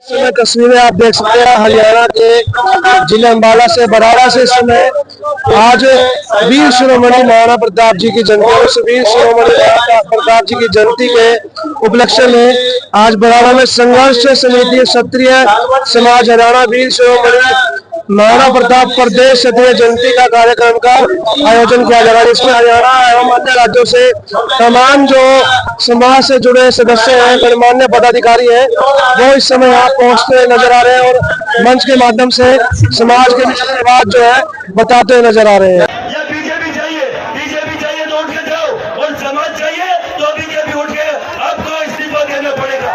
समय तस्वीरें आप देख सकते हैं हरियाणा के जिला अम्बाला से बराड़ा से। इस समय आज वीर शिरोमणि महाराणा प्रताप जी की जयंती, उस वीर शिरोमणि महाराणा प्रताप जी की जयंती के उपलक्ष्य में आज बराड़ा में संघर्ष समिति क्षत्रिय समाज हरियाणा वीर शिरोमणि महाराणा प्रताप प्रदेश क्षत्रिय जयंती का कार्यक्रम का आयोजन किया जा रहा है। इसमें हरियाणा एवं अन्य राज्यों से तमाम जो समाज से जुड़े सदस्य हैं, गणमान्य पदाधिकारी हैं, वो इस समय यहाँ पहुँचते नजर आ रहे हैं और मंच के माध्यम से समाज के रीति रिवाज जो है बताते हुए नजर आ रहे हैं। बीजेपी चाहिए तो उठ के जाओ, और समाज चाहिए तो बीजेपी उठ के आपको इस्तीफा देना पड़ेगा।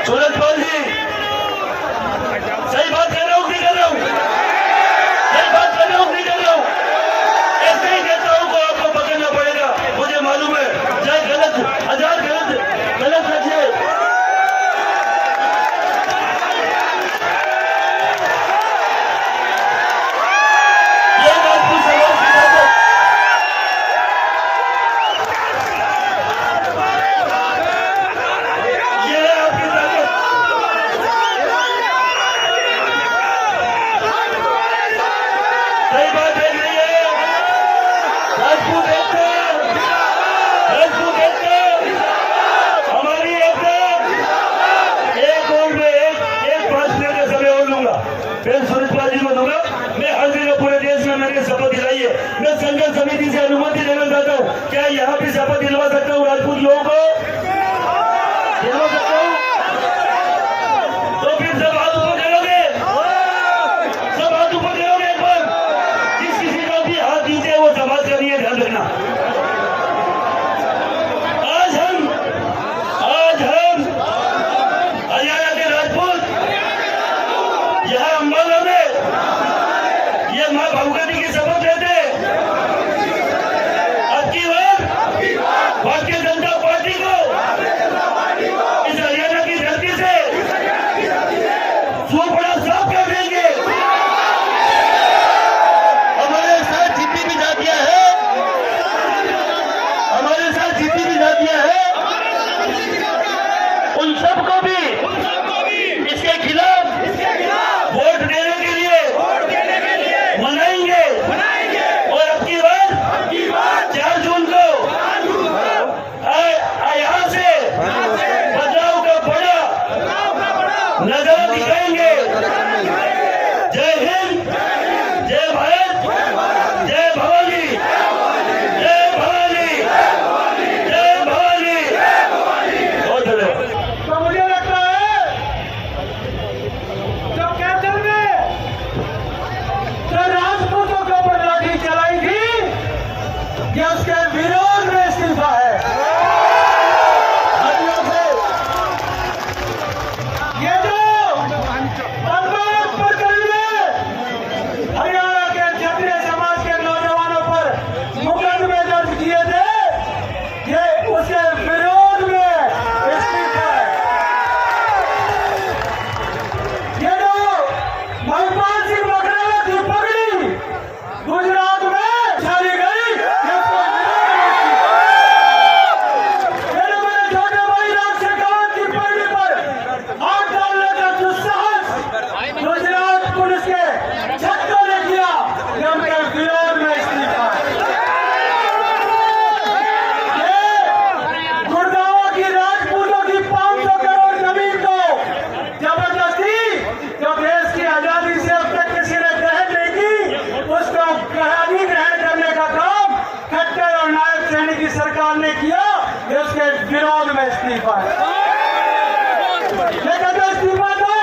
सूरजपाल जी, सही बात कर रहा हूँ, नहीं कर रहा हूँ? सही बात कर रहा हूँ, नहीं कर रहा हूँ? ऐसे ही कहता हूँ को आपको पकड़ना पड़ेगा, मुझे मालूम है। चाहे गलत हजार गलत रखिए, ये राजपूत समाज की ताकत, ये है आपकी ताकत। सही बात देख रही है, राजपूत एकता, राजपूत एकता, हमारी एकता। एक और में एक 5 मिनट का समय और लूंगा, फिर सूरजपाल जी को दूंगा। मैं हर जगह पूरे देश में मैंने शपथ दिलाई है। मैं संघर्ष समिति से अनुमति देना चाहता हूँ, क्या यहाँ भी शपथ दिलवा सकता हूँ राजपूत लोगों को? दिलवा सकता हूँ? तो फिर सब हाथ ऊपर करोगे, सब हाथ ऊपर करोगे एक बार। किसी का भी हाथ दीजिए वो समाज का नहीं है, ध्यान रखना। आज हम हरियाणा के राजपूत यहाँ अम्बाला में ये माँ भगवती की शपथ लेते। अब की बार भारतीय जनता पार्टी को इस हरियाणा की धरती से सुपड़ा साफ कर देंगे। हमारे साथ जितनी भी जातियां हैं, हमारे साथ जितनी भी जातियां हैं, उन सबको भी इसके खिलाफ वोट देने के लिए मनाएंगे। और अब की बार 4 जून को यहाँ से बदलाव का बड़ा नजारा दिखाएंगे। जय हिंद, जय भारत, जय भवानी, जय भवानी, जय भवानी। बहुत धन्यवाद। तो मुझे लगता है जब कैंसर में जो राजपूतों के ऊपर लाठी चलाई थी, ये उसके विरोध में इस्तीफा है। हदियों से ये जो बर्बाद प्रकरण में हरियाणा के क्षत्रिय समाज के नौजवानों पर मुकदमे दर्ज किए थे, ये उसके विरोध में इस्तीफा है। ये जो महिपाल सिंह बघेला की पगड़ी गुजरात में डाली गई, ये उसका विरोध है। ये जो मेरे छोटे भाई राज शेखावत की पगड़ी पर हाथ डालने का दुस्साहस गुजरात पुलिस के छक्कों ने किया, ये उनके विरोध में इस्तीफा है। ये गुड़गांव की राजपूतों की 500 करोड़ जमीन को जबरदस्ती जो देश की आजादी से अब तक किसी ने ग्रहण नहीं की, उसको ग्रहण करने का काम खट्टर और नायब श्रेणी की सरकार ने किया, ये उसके विरोध में इस्तीफा है। लेकिन इस्तीफा दो,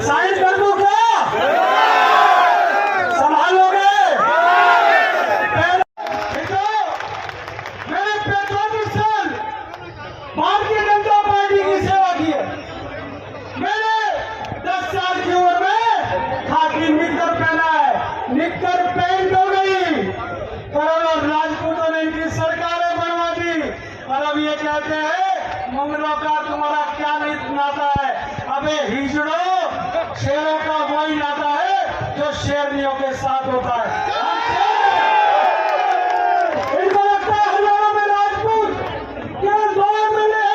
साइन कर दूं क्या? संभालोगे? मैंने 35 साल भारतीय जनता पार्टी की सेवा की है। मैंने 10 साल की उम्र में खाकी निक्कर पहना है, निक्कर पेंट हो गई। करोड़ों राजपूतों ने इनकी सरकारें बनवा दी, और अब ये कहते हैं मंगलों का तुम्हारा क्या नहीं नाता है। अबे हिजड़ो, शेरों का वही नाता है जो शेरनियों के साथ होता है। इनको लगता है हरियाणा में राजपूत केवल 2 एमएलए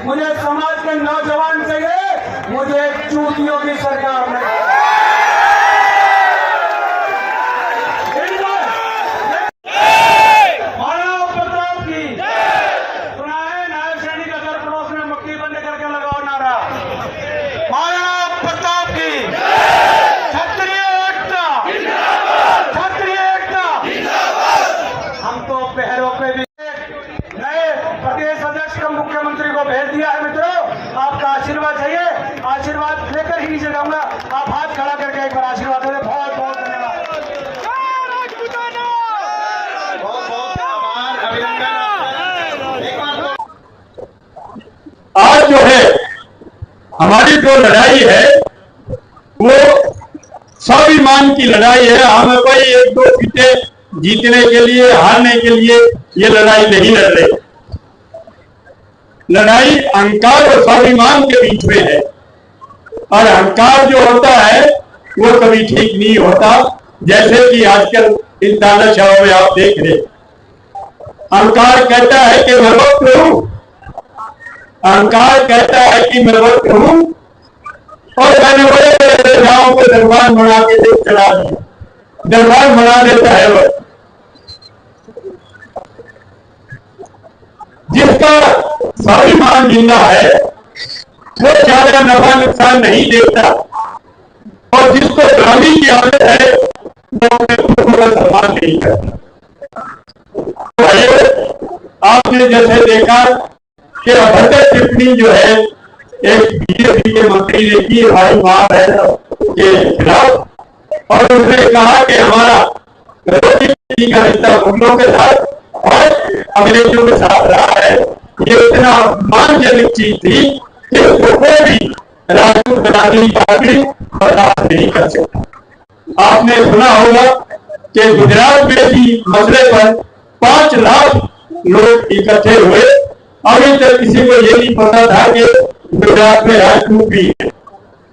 मुझे समाज के नौजवान चाहिए, मुझे चूतियों की सरकार नहीं। महाराणा प्रताप की सुना है, नायब सैनिक का दर पड़ोस में मक्खी बंद करके लगाओ नारा। महाराणा प्रताप की क्षत्रिय एकता, क्षत्रिय एकता। हम तो पहरों पे भी नए प्रदेश अध्यक्ष को मुख्यमंत्री को भेज दिया है। मित्रों, आपका आशीर्वाद चाहिए, आशीर्वाद लेकर ही नीचे जाऊंगा। आप हाथ खड़ा करके एक बार आशीर्वाद दे। बहुत बहुत धन्यवाद, बहुत बहुत आभार, अभिनंदन। आज जो है हमारी जो लड़ाई है वो स्वाभिमान की लड़ाई है। हमें कोई एक दो सीटें जीतने के लिए, हारने के लिए ये लड़ाई नहीं लड़ रहे। लड़ाई अहंकार और स्वाभिमान के बीच में है, और अहंकार जो होता है वो कभी ठीक नहीं होता। जैसे कि आजकल इन तानाशाहों में आप देख रहे, अहंकार कहता है कि मैं वक्त हूं, अहंकार कहता है कि मैं वक्त हूं, और मैंने बड़े राजाओं को दरबार बना के देख चला दिया, दरबार बना देता है वह। जिसका स्वाभिमान जिंदा है वो ज्यादा नफा नुकसान नहीं देखता, और जिसको गांधी की आदत है वो अपने खुद का सम्मान नहीं करता। आपने जैसे देखा कि अभद्र टिप्पणी जो है एक बीजेपी के मंत्री ने की भाई मां बहनों के खिलाफ, और उसने कहा कि हमारा रोटी का रिश्ता गुंडों के साथ और अंग्रेजों के साथ रहा है। ये इतना अपमानजनक चीज थी कि उसको कोई भी राजपूत बनाने पार्टी बर्दाश्त नहीं कर सकता। आपने सुना होगा कि गुजरात में भी मसले पर 5 लाख लोग इकट्ठे हुए। अभी तक किसी को ये नहीं पता था कि गुजरात में राजपूत भी है,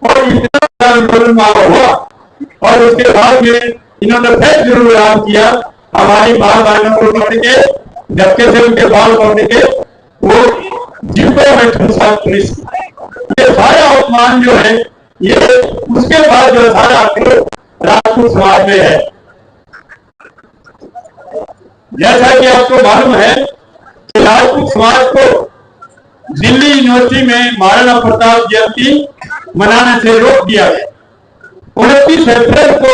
और इतना आंदोलन हुआ, और उसके बाद में इन्होंने फिर जरूर ऐलान किया हमारी मां बहनों को पकड़ के धक्के से उनके बाल पकड़ के वो जिनको में ठूसा पुलिस। ये सारा अपमान जो है ये उसके बाद जो सारा राजपूत समाज में है। जैसा कि आपको मालूम है कि राजपूत समाज को दिल्ली यूनिवर्सिटी में महाराणा प्रताप जयंती मनाने से रोक दिया गया। 29 अप्रैल को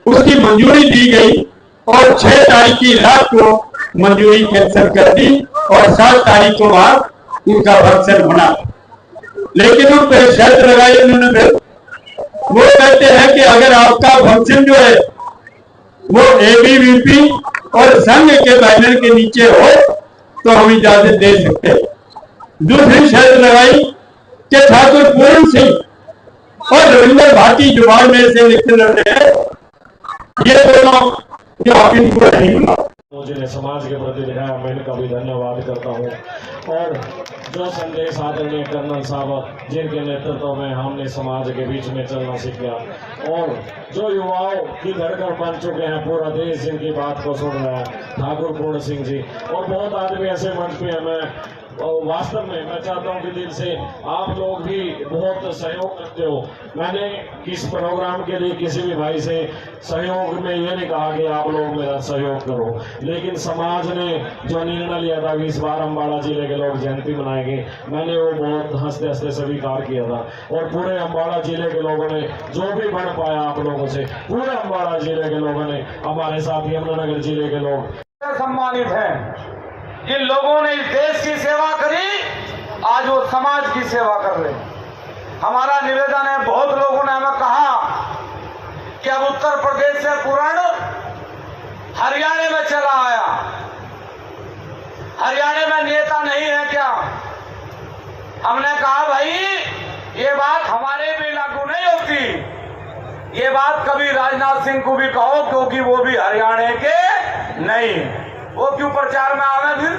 उसकी मंजूरी दी गई, और 6 तारीख की रात को मंजूरी कैंसिल कर दी, और 7 तारीख को वहां उनका फंक्शन होना। लेकिन उन पर शर्त लगाई उन्होंने। वो कहते हैं कि अगर आपका फंक्शन जो है वो एबीवीपी और संघ के बैनर के नीचे हो तो हम इजाजत दे सकते हैं। दूसरी शर्त लगाई कि ठाकुर पूर्ण सिंह और रविंद्र भारती जुबान में से लिखते रहते हैं, ये दोनों जो आप इनको नहीं बुला। मुझे समाज के प्रति दिखाया, मैं इनका भी धन्यवाद करता हूँ। और जो संदेश आदरणीय कर्नल साहब जिनके नेतृत्व में हमने समाज के बीच में चलना सीख गया, और जो युवाओं की धड़कन बन चुके हैं, पूरा देश जिनकी बात को सुन रहा है, ठाकुर पूर्ण सिंह जी और बहुत आदमी ऐसे मंच पे हैं। मैं वास्तव में मैं चाहता हूं कि दिल से आप लोग भी बहुत सहयोग करते हो। मैंने किस प्रोग्राम के लिए किसी भी भाई से सहयोग में ये नहीं कहा कि आप लोग मेरा सहयोग करो, लेकिन समाज ने जो निर्णय लिया था कि इस बार अम्बाड़ा जिले के लोग जयंती मनाएंगे, मैंने वो बहुत हंसते हंसते स्वीकार किया था। और पूरे अम्बाड़ा जिले के लोगों ने जो भी बढ़ पाया आप लोगों से, पूरे अम्बाड़ा जिले के लोगों ने, हमारे साथ यमुनानगर जिले के लोग सम्मानित हैं। जिन लोगों ने इस देश की सेवा करी, आज वो समाज की सेवा कर रहे हैं। हमारा निवेदन है, बहुत लोगों ने हमें कहा कि अब उत्तर प्रदेश से पुराण हरियाणा में चला आया, हरियाणा में नेता नहीं है क्या? हमने कहा भाई ये बात हमारे भी लागू नहीं होती, ये बात कभी राजनाथ सिंह को भी कहो, क्योंकि वो भी हरियाणा के नहीं, वो क्यों प्रचार में आवे? फिर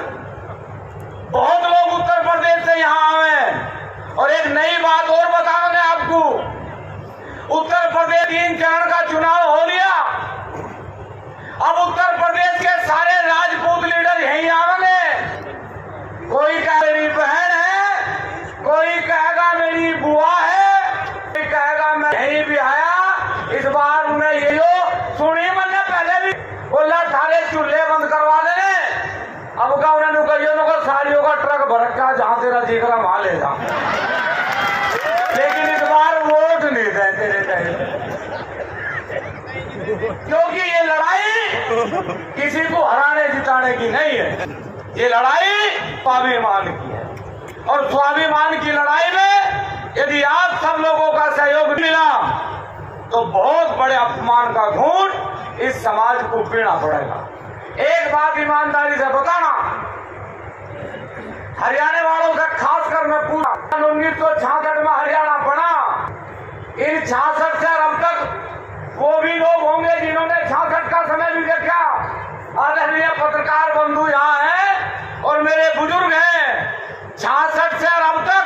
बहुत लोग उत्तर प्रदेश से यहाँ आवे। और एक नई बात और बताओगे आपको, उत्तर प्रदेश 3 चरण का चुनाव हो लिया, अब उत्तर प्रदेश के सारे राजपूत लीडर यहीं आवेंगे। कोई का मेरी बहन है, बरक्का जहां तेरा जिगरा वहां ले जा, लेकिन इस बार वोट नहीं दे तेरे कहे, क्योंकि ये लड़ाई किसी को हराने जिताने की नहीं है, ये लड़ाई स्वाभिमान की है। और स्वाभिमान की लड़ाई में यदि आप सब लोगों का सहयोग मिला तो बहुत बड़े अपमान का घूंट इस समाज को पीना पड़ेगा। एक बात ईमानदारी से बताना, हरियाणा वालों से खासकर मैं पूरा 1966 में हरियाणा बना, इन 66 से अब तक वो भी लोग होंगे जिन्होंने 66 का समय भी देखा। आदरणीय पत्रकार बंधु यहाँ हैं और मेरे बुजुर्ग हैं। 66 से अब तक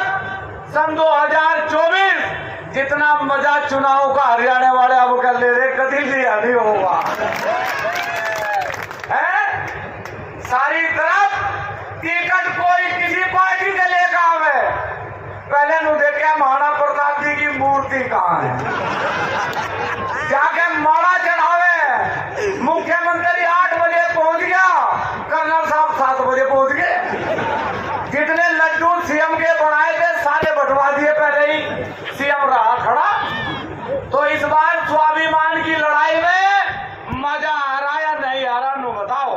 सन 2024 जितना मजा चुनाव का हरियाणा वाले अब कर ले रहे कभी लिया नहीं होगा, है? सारी तरफ टिकट कोई किसी पार्टी के लेकर आवे, पहले नु देखे महाराणा प्रताप जी की मूर्ति कहाँ है, जाके माला चढ़ावे। मुख्यमंत्री 8 बजे पहुंच गया, कर्नल साहब 7 बजे पहुंच गए। जितने लड्डू सीएम के बनाए थे सारे बंटवा दिए पहले ही, सीएम रहा खड़ा। तो इस बार स्वाभिमान की लड़ाई में मजा आ रहा या नहीं आ रहा, नु बताओ।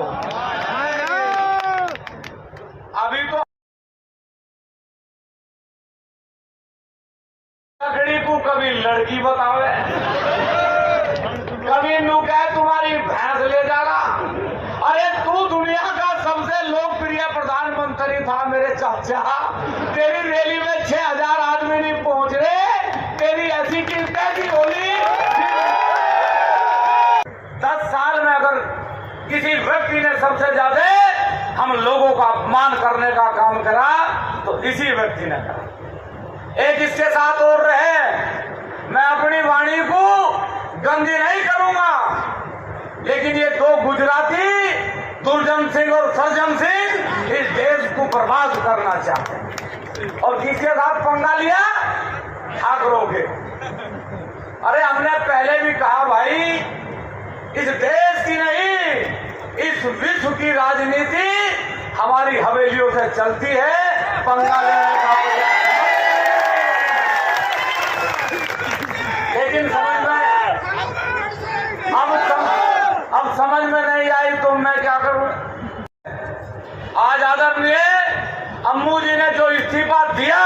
अभी तो लकड़ी को कभी लड़की बतावे, कभी नू कहे तुम्हारी भैंस ले जाना। अरे तू दुनिया का सबसे लोकप्रिय प्रधानमंत्री था मेरे चाचा, तेरी रैली में 6000 आदमी नहीं पहुंच रहे, तेरी ऐसी कैसी होली। 10 साल में अगर किसी व्यक्ति ने सबसे ज्यादा हम लोगों का अपमान करने का काम करा तो इसी व्यक्ति ने करा। एक इसके साथ और रहे, मैं अपनी वाणी को गंदी नहीं करूंगा, लेकिन ये 2 गुजराती दुर्जन सिंह और सज्जन सिंह इस देश को बर्बाद करना चाहते हैं। और किसके साथ पंगा लिया? ठाकरों के। अरे हमने पहले भी कहा भाई, इस देश की नहीं इस विश्व की राजनीति हमारी हवेलियों से चलती है, पंगा लेने का। लेकिन अब समझ में नहीं आई तो मैं क्या करूं। आज आदरणीय अम्मू जी ने जो इस्तीफा दिया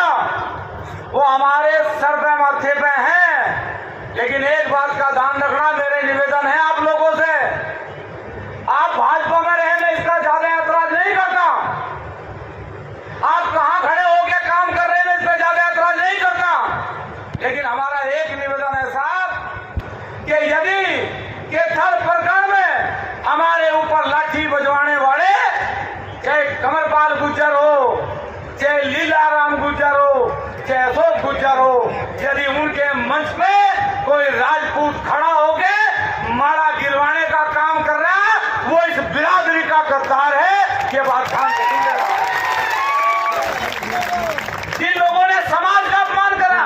वो हमारे सर पे माथे पे है, लेकिन एक बात का ध्यान रखना, मेरे निवेदन है आप लोगों से, आप भाजपा में रहे, मैं इसका ज्यादा ऐतराज नहीं करता। आप कहां खड़े होकर काम कर रहे हैं, मैं इस पर ज्यादा ऐतराज नहीं करता। लेकिन हमारा एक निवेदन है साहब कि यदि केथल प्रकरण में हमारे ऊपर लाठी बजवाने वाले, चाहे कमरपाल गुज्जर हो, चाहे लीलाराम गुज्जर हो, चाहे अशोक गुज्जर हो, यदि उनके मंच पे कोई राजपूत खड़ा होके मारा गिरवाने का काम कर रहा है, वो इस बिरादरी का गद्दार है। ये बात ध्यान रखिएगा। जिन लोगों ने समाज का अपमान करा,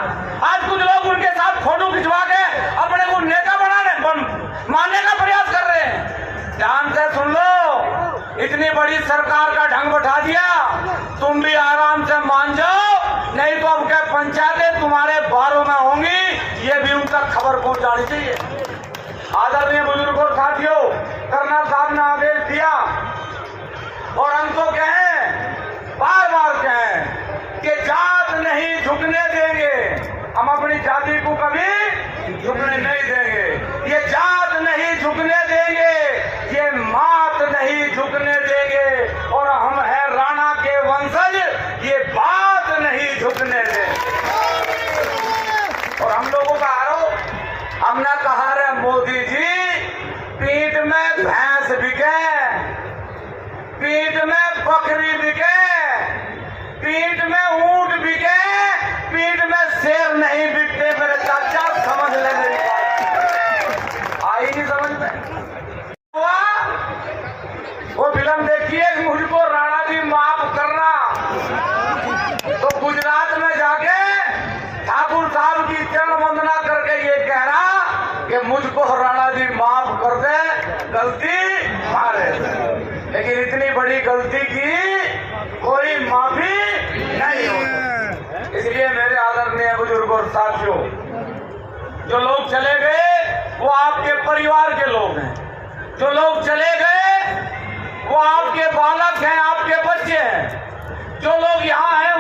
आज कुछ लोग उनके साथ फोटो खिंचवा के अपने को नेता मानने का प्रयास कर रहे हैं। ध्यान से सुन लो, इतनी बड़ी सरकार का ढंग बैठा दिया, तुम भी आराम से मान जाओ, नहीं तो अब क्या पंचायतें तुम्हारे बारों में होंगी, ये भी उन तक खबर पहुंचानी चाहिए। आदरणीय बुजुर्गों साथियों, कर्नल साहब ने आदेश दिया और हम तो कहें, बार बार कहें कि जात नहीं झुकने देंगे, हम अपनी जाति को कभी झुकने नहीं देंगे, ये जात नहीं झुकने देंगे, ये मात नहीं झुकने देंगे, और हम हैं राणा के वंशज, ये बात नहीं झुकने देंगे। और हम लोगों का आरोप, हमने कहा रे मोदी जी, पीठ में भैंस बिके, पीठ में बकरी बिके, पीठ में ऊंट बिके, पीठ में शेर नहीं बिकते मेरे चाचा, समझ ले मेरी बात। जो लोग चले गए वो आपके परिवार के लोग हैं, जो लोग चले गए वो आपके बालक हैं, आपके बच्चे हैं। जो लोग यहाँ हैं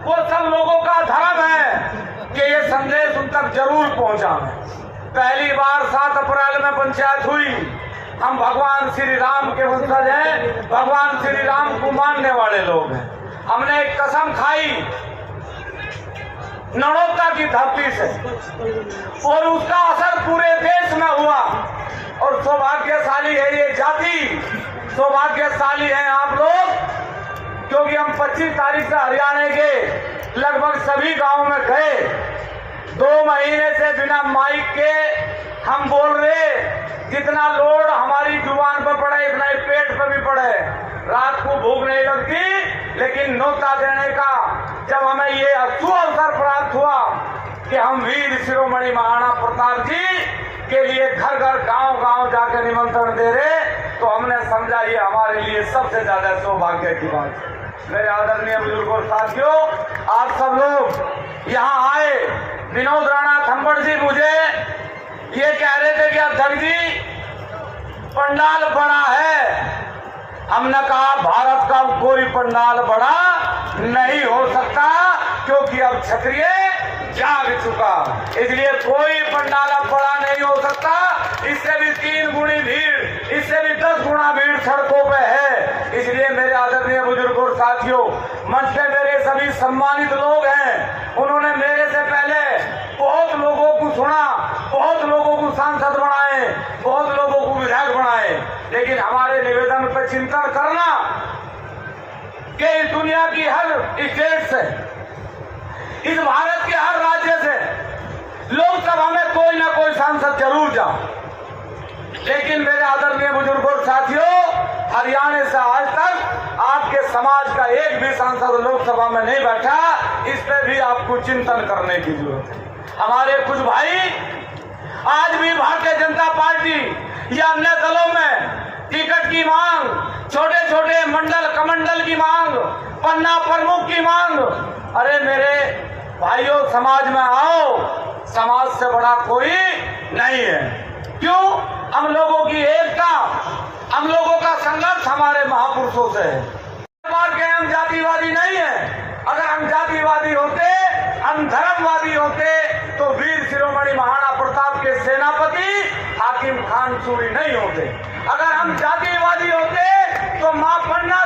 वो सब लोगों का धर्म है कि ये संदेश उन तक जरूर पहुंचाएं। पहली बार 7 अप्रैल में पंचायत हुई। हम भगवान श्री राम के वंशज हैं, भगवान श्री राम को मानने वाले लोग हैं। हमने एक कसम खाई नड़ोत्ता की धरती से और उसका असर पूरे देश में हुआ। और सौभाग्यशाली है ये जाति, सौभाग्यशाली हैं आप लोग, क्योंकि हम 25 तारीख से हरियाणा के लगभग सभी गांवों में गए। 2 महीने से बिना माइक के हम बोल रहे, जितना लोड हमारी जुबान पर पड़े इतना ही पेट पर भी पड़े। रात को भूख नहीं लगती, लेकिन न्योता देने का जब हमें ये अवसर प्राप्त हुआ कि हम वीर शिरोमणि महाराणा प्रताप जी के लिए घर घर गांव गांव जाकर निमंत्रण दे रहे, तो हमने समझा ये हमारे लिए सबसे ज्यादा सौभाग्य की बात है। मेरे आदरणीय बुजुर्गों साथियों, आप सब लोग यहाँ आए। विनोद राणा थंबड़ जी मुझे ये कह रहे थे कि अध्यक्ष जी पंडाल बड़ा है। हमने कहा भारत का कोई पंडाल बड़ा नहीं हो सकता, क्योंकि अब क्षत्रिय जाग चुका, इसलिए कोई पंडाल अब बड़ा नहीं हो सकता। इससे भी 3 गुणी भीड़, इससे भी 10 गुना भीड़ सड़कों पे है। इसलिए मेरे आदरणीय बुजुर्गों साथियों, मंच पे मेरे सभी सम्मानित लोग हैं, उन्होंने मेरे से पहले बहुत लोगों को सुना, बहुत लोगों को सांसद बनाए, बहुत लोगों को विधायक बनाए, लेकिन हमारे निवेदन पर चिंतन करना कि इस दुनिया की हर स्टेट से, इस भारत के हर राज्य से लोकसभा में कोई ना कोई सांसद जरूर जाओ। लेकिन मेरे आदरणीय बुजुर्गों साथियों, हरियाणा से आज तक आपके समाज का एक भी सांसद लोकसभा में नहीं बैठा। इस पे भी आपको चिंतन करने की जरूरत है। हमारे कुछ भाई आज भी भारतीय जनता पार्टी या अन्य दलों में टिकट की मांग, छोटे छोटे मंडल कमंडल की मांग, पन्ना प्रमुख की मांग। अरे मेरे भाइयों, समाज में आओ, समाज से बड़ा कोई नहीं है। क्यों? हम लोगों की एकता, हम लोगों का संघर्ष हमारे महापुरुषों से है। के हम जातिवादी नहीं है। अगर हम जातिवादी होते, हम धर्मवादी होते, तो वीर शिरोमणि महाराणा प्रताप के सेनापति हाकिम खान सूरी नहीं होते। अगर हम जातिवादी होते तो मां पन्ना